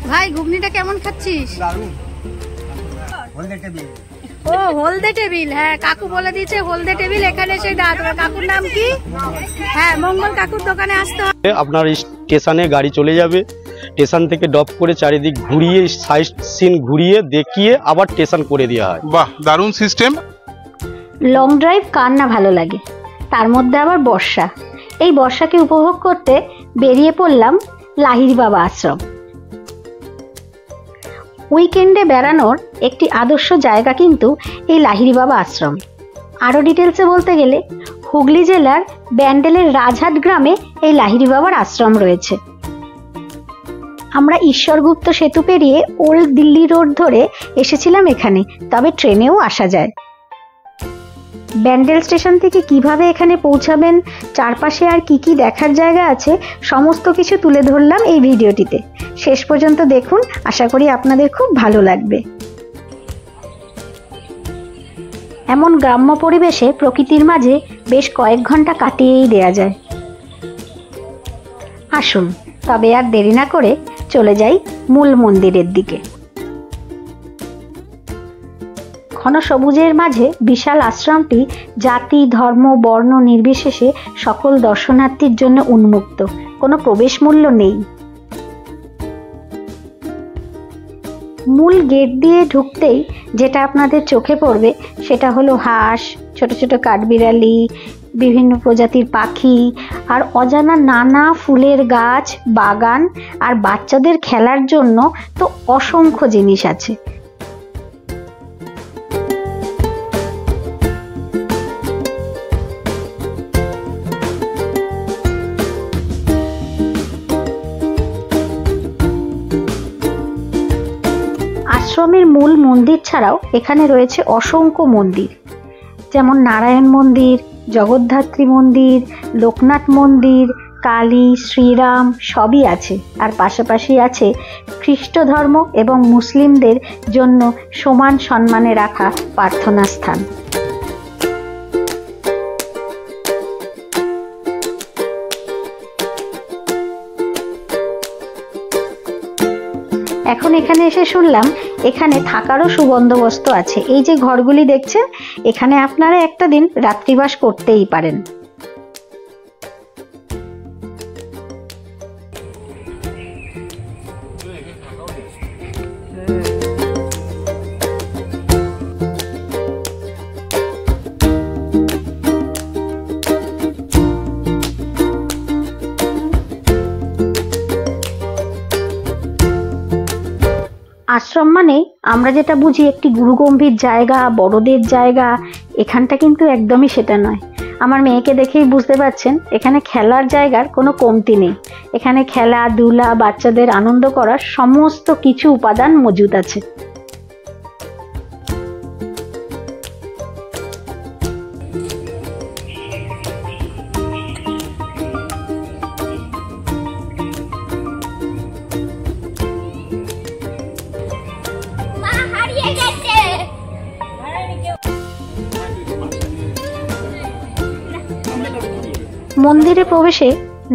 ভাই ঘুগনিটা কেমন খাচ্ছিস? ও হলদে টেবিল, হ্যাঁ কাকু বলে দিয়েছে হলদে টেবিল। এখানে সেই কাকুর নাম কি? হ্যাঁ মঙ্গল কাকুর দোকানে আসতে হবে। আপনার স্টেশনে গাড়ি চলে যাবে, স্টেশন থেকে ড্রপ করে চারিদিক ঘুরিয়ে সাইড সিন ঘুরিয়ে দেখিয়ে আবার স্টেশন করে দেওয়া হয়। বাহ, দারুণ সিস্টেম। লং ড্রাইভ কার না ভালো লাগে, তার মধ্যে আবার বর্ষা। এই বর্ষাকে উপভোগ করতে বেরিয়ে পড়লাম লাহিড়ী বাবা আশ্রম। উইকেন্ডে বেড়ানোর একটি আদর্শ জায়গা কিন্তু এই লাহিড়ী বাবা আশ্রম। আরও ডিটেলসে বলতে গেলে হুগলি জেলার ব্যান্ডেলের রাজহাট গ্রামে এই লাহিড়ী বাবার আশ্রম রয়েছে। আমরা ঈশ্বরগুপ্ত সেতু পেরিয়ে ওল্ড দিল্লি রোড ধরে এসেছিলাম এখানে, তবে ট্রেনেও আসা যায়। ব্যান্ডেল স্টেশন থেকে কিভাবে এখানে পৌঁছাবেন, চারপাশে আর কি কি দেখার জায়গা আছে, সমস্ত কিছু তুলে ধরলাম এই ভিডিওটিতে। শেষ পর্যন্ত দেখুন, আশা করি আপনাদের খুব ভালো লাগবে। এমন গ্রাম্য পরিবেশে প্রকৃতির মাঝে বেশ কয়েক ঘন্টা কাটিয়েই দেয়া যায়। আসুন তবে আর দেরি না করে চলে যাই মূল মন্দিরের দিকে। ঘন সবুজের মাঝে বিশাল আশ্রমটি জাতি ধর্ম বর্ণ নির্বিশেষে সকল দর্শনার্থীর জন্য উন্মুক্ত, কোনো প্রবেশ মূল্য নেই। মূল গেট দিয়ে ঢুকতেই যেটা আপনাদের চোখে পড়বে সেটা হলো হাঁস, ছোট ছোট কাঠবিড়ালি, বিভিন্ন প্রজাতির পাখি আর অজানা নানা ফুলের গাছ, বাগান আর বাচ্চাদের খেলার জন্য তো অসংখ্য জিনিস আছে। আশ্রমের মূল মন্দির ছাড়াও এখানে রয়েছে অসংখ্য মন্দির, যেমন নারায়ণ মন্দির, জগদ্ধাত্রী মন্দির, লোকনাথ মন্দির, কালী, শ্রীরাম সবই আছে। আর পাশাপাশি আছে খ্রিস্ট ধর্ম এবং মুসলিমদের জন্য সমান সম্মানে রাখা প্রার্থনা স্থান। এখন এখানে এসে শুনলাম এখানে থাকারও সুবন্দোবস্ত আছে। এই যে ঘরগুলি দেখছেন, এখানে আপনারা একটা দিন রাত্রিবাস করতেই পারেন। আশ্রম মানে আমরা যেটা বুঝি একটি গুরুগম্ভীর জায়গা, বড়দের জায়গা, এখানটা কিন্তু একদমই সেটা নয়। আমার মেয়েকে দেখেই বুঝতে পারছেন এখানে খেলার জায়গার কোনো কমতি নেই। এখানে খেলাধুলা, বাচ্চাদের আনন্দ করার সমস্ত কিছু উপাদান মজুদ আছে। মন্দিরে প্রবেশে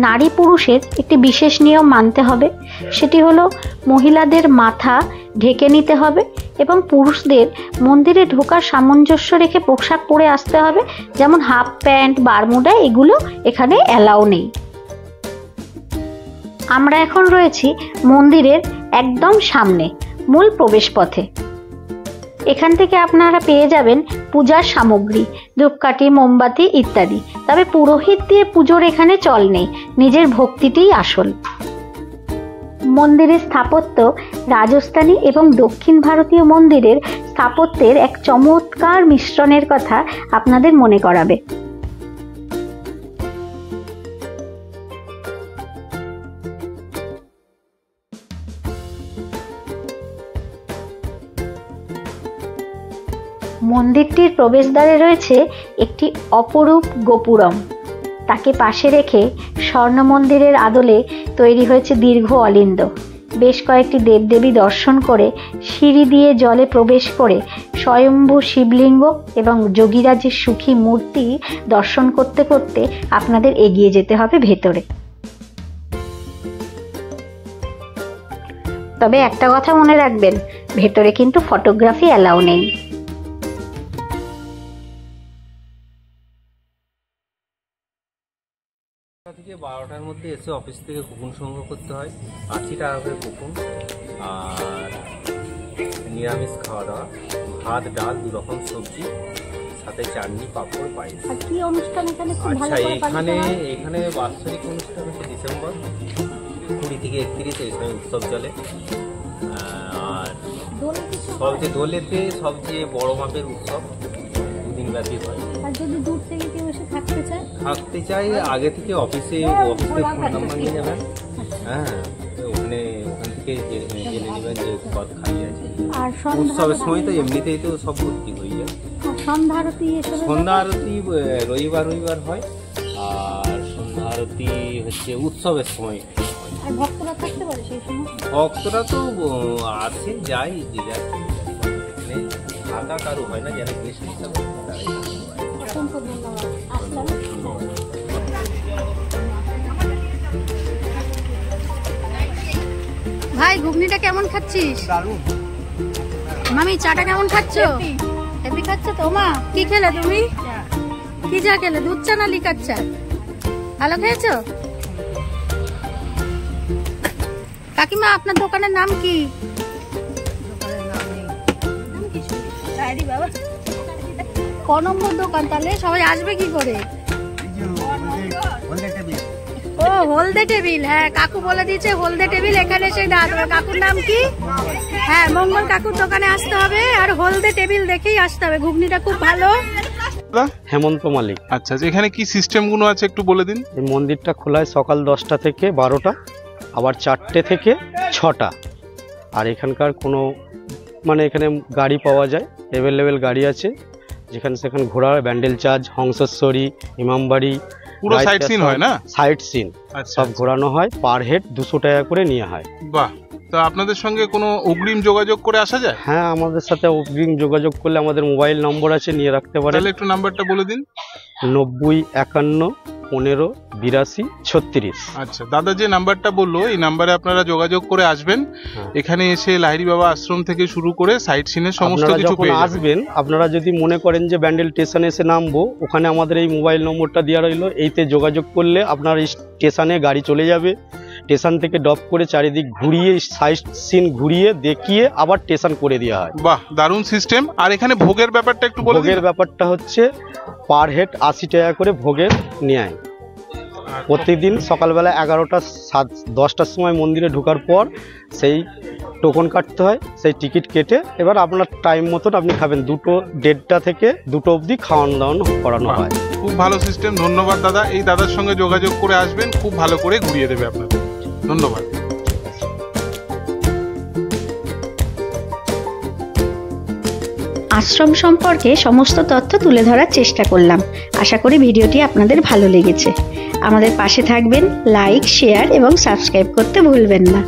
নারী পুরুষের একটি বিশেষ নিয়ম মানতে হবে। সেটি হলো মহিলাদের মাথা ঢেকে নিতে হবে এবং পুরুষদের মন্দিরে ঢোকার সামঞ্জস্য রেখে পোশাক পরে আসতে হবে, যেমন হাফ প্যান্ট, বারমুডা এগুলো এখানে অ্যালাউ নেই। আমরা এখন রয়েছি মন্দিরের একদম সামনে, মূল প্রবেশ পথে। এখান থেকে আপনারা পেয়ে যাবেন পূজার সামগ্রী, ধূপকাঠি, মোমবাতি ইত্যাদি। তবে পুরোহিত দিয়ে পুজোর এখানে চল নেই, নিজের ভক্তিতেই আসল। মন্দিরের স্থাপত্য রাজস্থানী এবং দক্ষিণ ভারতীয় মন্দিরের স্থাপত্যের এক চমৎকার মিশ্রণের কথা আপনাদের মনে করাবে। মন্দিরটির প্রবেশদ্বারে রয়েছে একটি অপরূপ গোপুরম। তাকে পাশে রেখে স্বর্ণ মন্দিরের আদলে তৈরি হয়েছে দীর্ঘ অলিন্দ। বেশ কয়েকটি দেবদেবী দর্শন করে সিঁড়ি দিয়ে জলে প্রবেশ করে স্বয়ম্ভু শিবলিঙ্গ এবং যোগীরাজের সুখী মূর্তি দর্শন করতে করতে আপনাদের এগিয়ে যেতে হবে ভেতরে। তবে একটা কথা মনে রাখবেন, ভেতরে কিন্তু ফটোগ্রাফি অ্যালাউ নেই। থেকে 12টার মধ্যে এসে অফিস থেকে কুপন সংগ্রহ করতে হয়। 80 টাকা করে কুপন, আর নিরামিষ খাওয়া দাওয়া, ভাত ডাল 2 রকম সবজি, সাথে চাটনি পাঁপড় পায়েস। আর কি অনুষ্ঠান এখানে খুব ভালো আচ্ছা, করে পালিত হয়? এখানে বাৎসরিক অনুষ্ঠান হচ্ছে ডিসেম্বর 20 থেকে 31 এই সময় উৎসব চলে। আর দোলেতে সবচেয়ে বড় মাপের উৎসব 2 দিন ব্যাপী হয়। আর যদি দূর থেকে কেউ এসে থাকতে চায় আগে থেকে অফিস থেকে ফোন নাম্বার নিয়ে যাবেন। হ্যাঁ, ওখান থেকে জেনে নেবেন যে কত খালি আছে। আর উৎসবের সময় তো এমনিতেই তো সব ভর্তি হয়ে যায়। সন্ধ্যা আরতি রবিবার হয়, আর সন্ধ্যা আরতি হচ্ছে উৎসবের সময়। আর ভক্তরা থাকতে পারে সেই সময়? ভক্তরা তো আছে, যাই যে যাচ্ছে, থাকা কারো হয় না, যারা গেস্ট হিসাবে তারাই। অসংখ্য ধন্যবাদ। আসলাম। ভাই ঘুগনিটা কেমন খাচ্ছিস? মামি চাটা কেমন খাচ্ছ? হেভি খাচ্ছ তো মা? কি খেলে তুমি? কি চা খেলে? দুধ চা না লিকার চা? ভালো খেয়েছো? কাকিমা আপনার দোকানের নাম কি? ক নম্বর দোকান? তাহলে সবাই আসবে কি করে? ও হলদে টেবিল, হ্যাঁ কাকু বলে দিয়েছে হলদে টেবিল, এখানে সেই দাঁত। কাকুর নাম কি? হ্যাঁ, মঙ্গল কাকুর দোকানে আসতে হবে আর হলদে টেবিল দেখেই আসতে হবে। ঘুগনিটা খুব ভালো। হেমন্ত মালিক। আচ্ছা, এখানে কি সিস্টেম গুলো আছে একটু বলে দিন। এই মন্দিরটা খোলা হয় সকাল 10টা থেকে 12টা, আবার 4টে থেকে 6টা। আর এখানকার কোনো এখানে গাড়ি পাওয়া যায়, অ্যাভেলেবেল গাড়ি আছে, যেখানে সেখানে ঘোরা হয়। ব্যান্ডেল চার্জ, হংসেশ্বরী, ইমামবাড়ি, পুরো সাইট সিন হয় না? সাইট সিন সব ঘোরানো হয়। পার হেড 200 টাকা করে নিয়ে হয়। বাহ, তো আপনাদের সঙ্গে কোনো অগ্রিম যোগাযোগ করে আসা যায়? হ্যাঁ, আমাদের সাথে অগ্রিম যোগাযোগ করলে আমাদের মোবাইল নম্বর আছে, নিয়ে রাখতে পারেন। তাহলে একটু নাম্বারটা বলে দিন। 90 51 15 82 36। আচ্ছা, দাদা যে নাম্বারটা বললো এই নাম্বারে আপনারা যোগাযোগ করে আসবেন। এখানে এসে লাহিড়ী বাবা আশ্রম থেকে শুরু করে সাইট সিনের সমস্ত কিছু পেয়ে আসবেন। আপনারা যদি মনে করেন যে ব্যান্ডেল স্টেশনে এসে নামবো, ওখানে আমাদের এই মোবাইল নম্বরটা দেওয়া রইলো, এইতে যোগাযোগ করলে আপনার স্টেশনে গাড়ি চলে যাবে। স্টেশন থেকে ড্রপ করে চারিদিক ঘুরিয়ে, সাইট সিন ঘুরিয়ে দেখিয়ে আবার স্টেশন করে দেওয়া হয়। বাহ, দারুণ সিস্টেম। আর এখানে ভোগের ব্যাপারটা একটু বলে দিন। ভোগের ব্যাপারটা হচ্ছে পার হেড 80 টাকা করে ভোগের নেয়। প্রতিদিন সকালবেলা 11টা 10টার সময় মন্দিরে ঢোকার পর সেই টোকন কাটতে হয়, সেই টিকিট কেটে এবার আপনার টাইম মতন আপনি খাবেন। 1:30 থেকে 2 অবধি খাওয়ানো দাওয়ানো করানো হয়। খুব ভালো সিস্টেম, ধন্যবাদ দাদা। এই দাদার সঙ্গে যোগাযোগ করে আসবেন, খুব ভালো করে ঘুরিয়ে দেবে আপনাদের। ধন্যবাদ। আশ্রম সম্পর্কে সমস্ত তথ্য তুলে ধরার চেষ্টা করলাম। আশা করি ভিডিওটি আপনাদের ভালো লেগেছে। আমাদের পাশে থাকবেন, লাইক, শেয়ার এবং সাবস্ক্রাইব করতে ভুলবেন না।